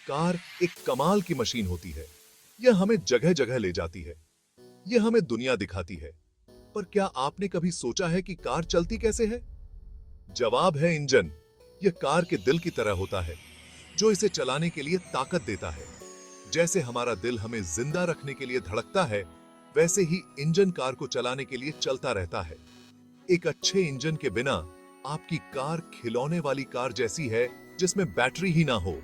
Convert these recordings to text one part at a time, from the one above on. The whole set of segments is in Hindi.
कार एक कमाल की मशीन होती है। यह हमें जगह जगह ले जाती है। यह हमें दुनिया दिखाती है। पर क्या आपने कभी सोचा है कि कार चलती कैसे है? जवाब है इंजन। यह कार के दिल की तरह होता है, जो इसे चलाने के लिए ताकत देता है। जैसे हमारा दिल हमें जिंदा रखने के लिए धड़कता है, वैसे ही इंजन कार को चलाने के लिए चलता रहता है। एक अच्छे इंजन के बिना आपकी कार खिलौने वाली कार जैसी है, जिसमें बैटरी ही ना हो।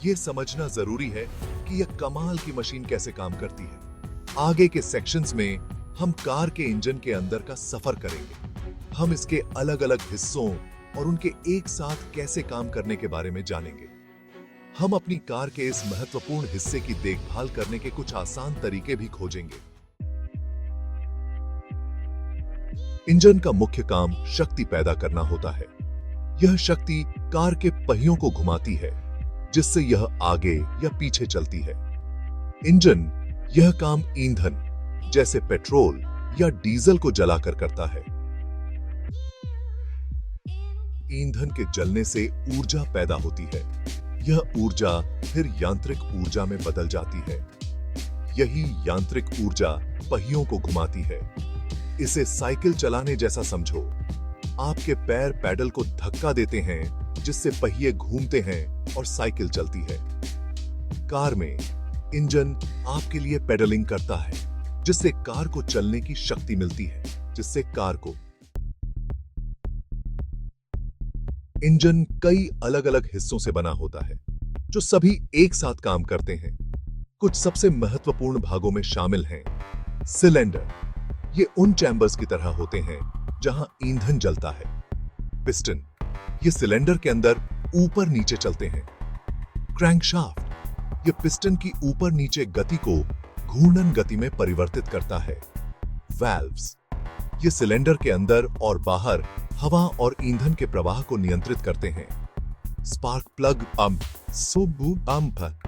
यह समझना जरूरी है कि यह कमाल की मशीन कैसे काम करती है। आगे के सेक्शंस में हम कार के इंजन के अंदर का सफर करेंगे। हम इसके अलग अलग हिस्सों और उनके एक साथ कैसे काम करने के बारे में जानेंगे। हम अपनी कार के इस महत्वपूर्ण हिस्से की देखभाल करने के कुछ आसान तरीके भी खोजेंगे। इंजन का मुख्य काम शक्ति पैदा करना होता है। यह शक्ति कार के पहियों को घुमाती है, जिससे यह आगे या पीछे चलती है। इंजन यह काम ईंधन जैसे पेट्रोल या डीजल को जलाकर करता है। ईंधन के जलने से ऊर्जा पैदा होती है। यह ऊर्जा फिर यांत्रिक ऊर्जा में बदल जाती है। यही यांत्रिक ऊर्जा पहियों को घुमाती है। इसे साइकिल चलाने जैसा समझो। आपके पैर पैडल को धक्का देते हैं, जिससे पहिए घूमते हैं और साइकिल चलती है। कार में इंजन आपके लिए पेडलिंग करता है, जिससे कार को चलने की शक्ति मिलती है, जिससे कार को। इंजन कई अलग अलग हिस्सों से बना होता है, जो सभी एक साथ काम करते हैं। कुछ सबसे महत्वपूर्ण भागों में शामिल हैं सिलेंडर। ये उन चैम्बर्स की तरह होते हैं जहां ईंधन जलता है। पिस्टन, ये सिलेंडर के अंदर ऊपर नीचे चलते हैं। क्रैंकशाफ्ट, ये पिस्टन की ऊपर नीचे गति को घूर्णन गति में परिवर्तित करता है। वाल्व्स, ये सिलेंडर के अंदर और बाहर हवा और ईंधन के प्रवाह को नियंत्रित करते हैं। स्पार्क प्लग पंप,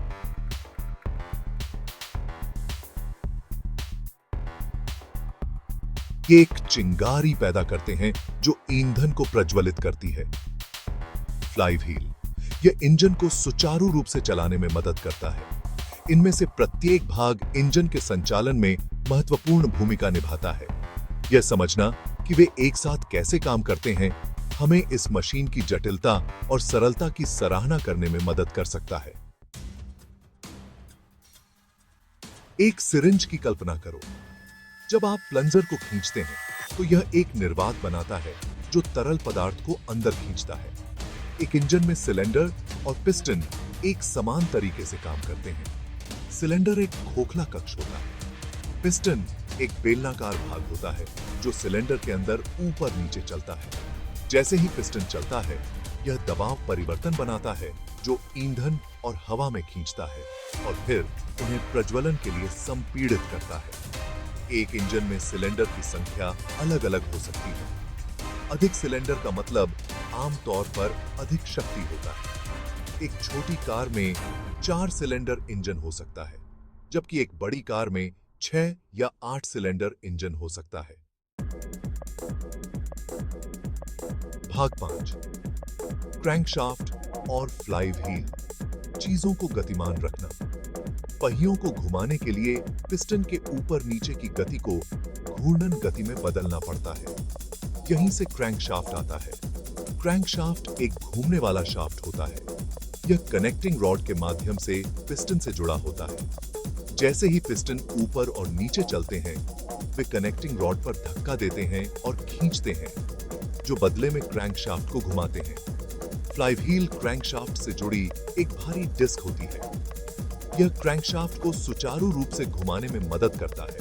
ये एक चिंगारी पैदा करते हैं जो ईंधन को प्रज्वलित करती है। फ्लाई व्हील, यह इंजन को सुचारू रूप से चलाने में मदद करता है। इनमें से प्रत्येक भाग इंजन के संचालन में महत्वपूर्ण भूमिका निभाता है। यह समझना कि वे एक साथ कैसे काम करते हैं, हमें इस मशीन की जटिलता और सरलता की सराहना करने में मदद कर सकता है। एक सिरिंज की कल्पना करो। जब आप प्लंजर को खींचते हैं तो यह एक निर्वात बनाता है जो तरल पदार्थ को अंदर खींचता है। एक इंजन में सिलेंडर और पिस्टन एक समान तरीके से काम करते हैं। सिलेंडर एक खोखला कक्ष होता है। पिस्टन एक बेलनाकार भाग होता है जो सिलेंडर के अंदर ऊपर नीचे चलता है। जैसे ही पिस्टन चलता है, यह दबाव परिवर्तन बनाता है जो ईंधन और हवा में खींचता है और फिर उन्हें प्रज्वलन के लिए संपीड़ित करता है। एक इंजन में सिलेंडर की संख्या अलग अलग हो सकती है। अधिक सिलेंडर का मतलब आमतौर पर अधिक शक्ति होता है। एक छोटी कार में 4 सिलेंडर इंजन हो सकता है, जबकि एक बड़ी कार में 6 या 8 सिलेंडर इंजन हो सकता है। भाग 5, क्रैंकशाफ्ट और फ्लाई व्हील। चीजों को गतिमान रखना। पहियों को घुमाने के लिए पिस्टन के ऊपर नीचे की गति को घूर्णन गति में बदलना पड़ता है। यहीं से क्रैंकशाफ्ट आता है। क्रैंकशाफ्ट एक घूमने वाला शाफ्ट होता है। यह कनेक्टिंग रॉड के माध्यम से पिस्टन से जुड़ा होता है। जैसे ही पिस्टन ऊपर और नीचे चलते हैं, वे कनेक्टिंग रॉड पर धक्का देते हैं और खींचते हैं, जो बदले में क्रैंकशाफ्ट को घुमाते हैं। फ्लाई व्हील क्रैंकशाफ्ट से जुड़ी एक भारी डिस्क होती है। यह क्रैंकशाफ्ट को सुचारू रूप से घुमाने में मदद करता है,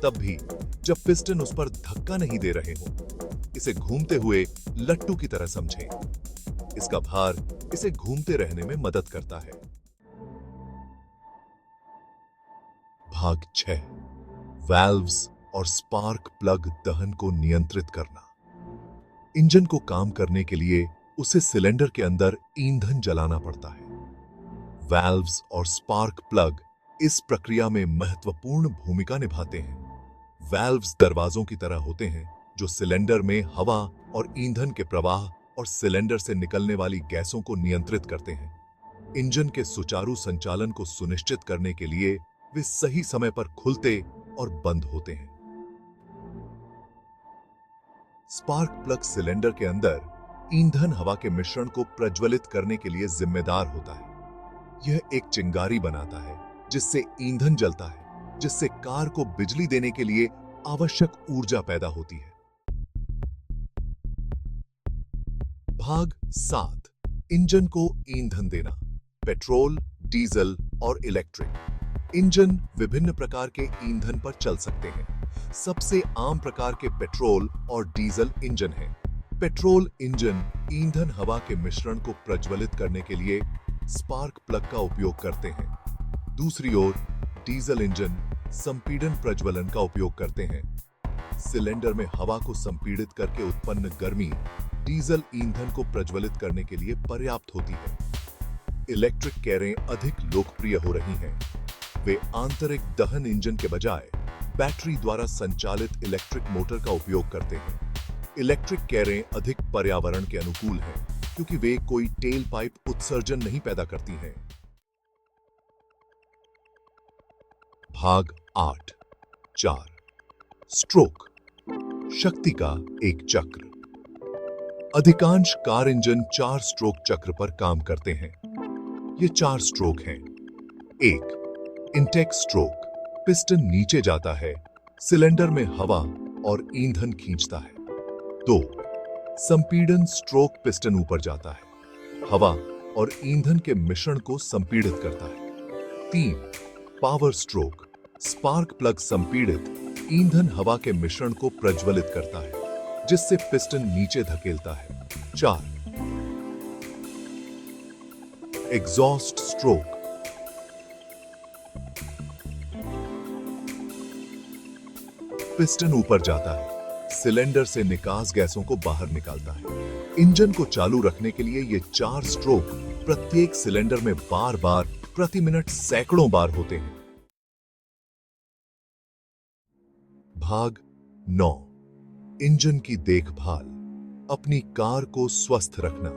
तब भी जब पिस्टन उस पर धक्का नहीं दे रहे हों। इसे घूमते हुए लट्टू की तरह समझें। इसका भार इसे घूमते रहने में मदद करता है। भाग 6, वाल्व्स और स्पार्क प्लग दहन को नियंत्रित करना। इंजन को काम करने के लिए उसे सिलेंडर के अंदर ईंधन जलाना पड़ता है। वाल्व्स और स्पार्क प्लग इस प्रक्रिया में महत्वपूर्ण भूमिका निभाते हैं। वाल्व्स दरवाजों की तरह होते हैं जो सिलेंडर में हवा और ईंधन के प्रवाह और सिलेंडर से निकलने वाली गैसों को नियंत्रित करते हैं। इंजन के सुचारू संचालन को सुनिश्चित करने के लिए वे सही समय पर खुलते और बंद होते हैं। स्पार्क प्लग सिलेंडर के अंदर ईंधन हवा के मिश्रण को प्रज्वलित करने के लिए जिम्मेदार होता है। यह एक चिंगारी बनाता है जिससे ईंधन जलता है, जिससे कार को बिजली देने के लिए आवश्यक ऊर्जा पैदा होती है। भाग 7, इंजन को ईंधन देना। पेट्रोल, डीजल और इलेक्ट्रिक। इंजन विभिन्न प्रकार के ईंधन पर चल सकते हैं। सबसे आम प्रकार के पेट्रोल और डीजल इंजन हैं। पेट्रोल इंजन ईंधन हवा के मिश्रण को प्रज्वलित करने के लिए स्पार्क प्लग का उपयोग करते हैं। दूसरी ओर डीजल इंजन संपीड़न प्रज्वलन का उपयोग करते हैं। सिलेंडर में हवा को संपीड़ित करके उत्पन्न गर्मी डीजल ईंधन को प्रज्वलित करने के लिए पर्याप्त होती है। इलेक्ट्रिक कारें अधिक लोकप्रिय हो रही हैं। वे आंतरिक दहन इंजन के बजाय बैटरी द्वारा संचालित इलेक्ट्रिक मोटर का उपयोग करते हैं। इलेक्ट्रिक कारें अधिक पर्यावरण के अनुकूल हैं क्योंकि वे कोई टेल पाइप उत्सर्जन नहीं पैदा करती हैं। भाग 8, 4, स्ट्रोक, शक्ति का एक चक्र। अधिकांश कार इंजन 4 स्ट्रोक चक्र पर काम करते हैं। ये 4 स्ट्रोक हैं। 1, इंटेक स्ट्रोक, पिस्टन नीचे जाता है, सिलेंडर में हवा और ईंधन खींचता है। 2, संपीड़न स्ट्रोक, पिस्टन ऊपर जाता है, हवा और ईंधन के मिश्रण को संपीड़ित करता है। 3, पावर स्ट्रोक, स्पार्क प्लग संपीड़ित ईंधन हवा के मिश्रण को प्रज्वलित करता है जिससे पिस्टन नीचे धकेलता है। 4, एग्जॉस्ट स्ट्रोक, पिस्टन ऊपर जाता है, सिलेंडर से निकास गैसों को बाहर निकालता है। इंजन को चालू रखने के लिए ये 4 स्ट्रोक प्रत्येक सिलेंडर में बार बार प्रति मिनट सैकड़ों बार होते हैं। भाग 9, इंजन की देखभाल, अपनी कार को स्वस्थ रखना।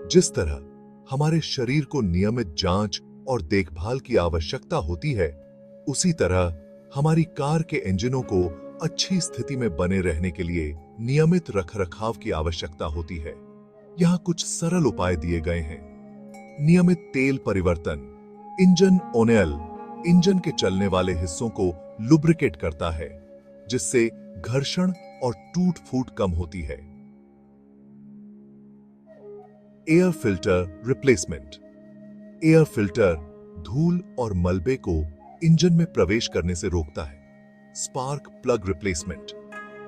जिस तरह हमारे शरीर को नियमित जांच और देखभाल की आवश्यकता होती है, उसी तरह हमारी कार के इंजनों को अच्छी स्थिति में बने रहने के लिए नियमित रखरखाव की आवश्यकता होती है। यहाँ कुछ सरल उपाय दिए गए हैं। नियमित तेल परिवर्तन। इंजन ऑयल इंजन के चलने वाले हिस्सों को लुब्रिकेट करता है जिससे घर्षण और टूट फूट कम होती है। Air filter replacement. Air filter धूल और मलबे को इंजन में प्रवेश करने से रोकता है। Spark plug replacement.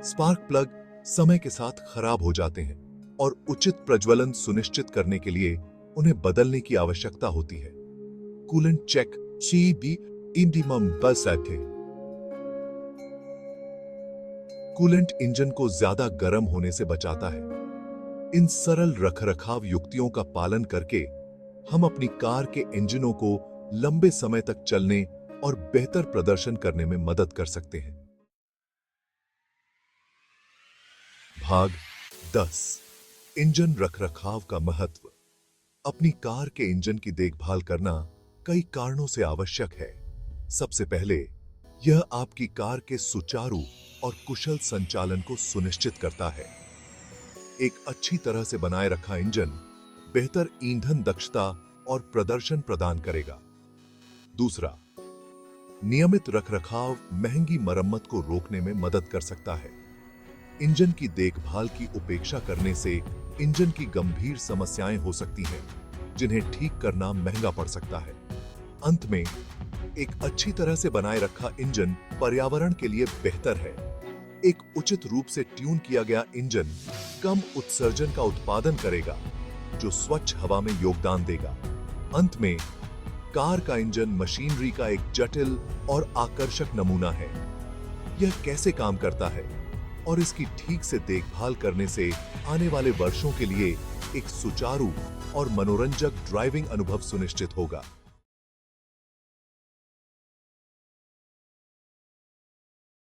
Spark plug समय के साथ खराब हो जाते हैं और उचित प्रज्वलन सुनिश्चित करने के लिए उन्हें बदलने की आवश्यकता होती है। कूलेंट चेक भी इंडिमम बस थे। कूलेंट इंजन को ज्यादा गर्म होने से बचाता है। इन सरल रखरखाव युक्तियों का पालन करके हम अपनी कार के इंजनों को लंबे समय तक चलने और बेहतर प्रदर्शन करने में मदद कर सकते हैं। भाग 10, इंजन रखरखाव का महत्व। अपनी कार के इंजन की देखभाल करना कई कारणों से आवश्यक है। सबसे पहले यह आपकी कार के सुचारू और कुशल संचालन को सुनिश्चित करता है। एक अच्छी तरह से बनाए रखा इंजन बेहतर ईंधन दक्षता और प्रदर्शन प्रदान करेगा। दूसरा, नियमित रखरखाव महंगी मरम्मत को रोकने में मदद कर सकता है। इंजन की देखभाल की उपेक्षा करने से इंजन की गंभीर समस्याएं हो सकती हैं, जिन्हें ठीक करना महंगा पड़ सकता है। अंत में, एक अच्छी तरह से बनाए रखा इंजन पर्यावरण के लिए बेहतर है। एक उचित रूप से ट्यून किया गया इंजन कम उत्सर्जन का उत्पादन करेगा, जो स्वच्छ हवा में योगदान देगा। अंत में, कार का इंजन मशीनरी का एक जटिल और आकर्षक नमूना है। यह कैसे काम करता है और इसकी ठीक से देखभाल करने से आने वाले वर्षों के लिए एक सुचारू और मनोरंजक ड्राइविंग अनुभव सुनिश्चित होगा।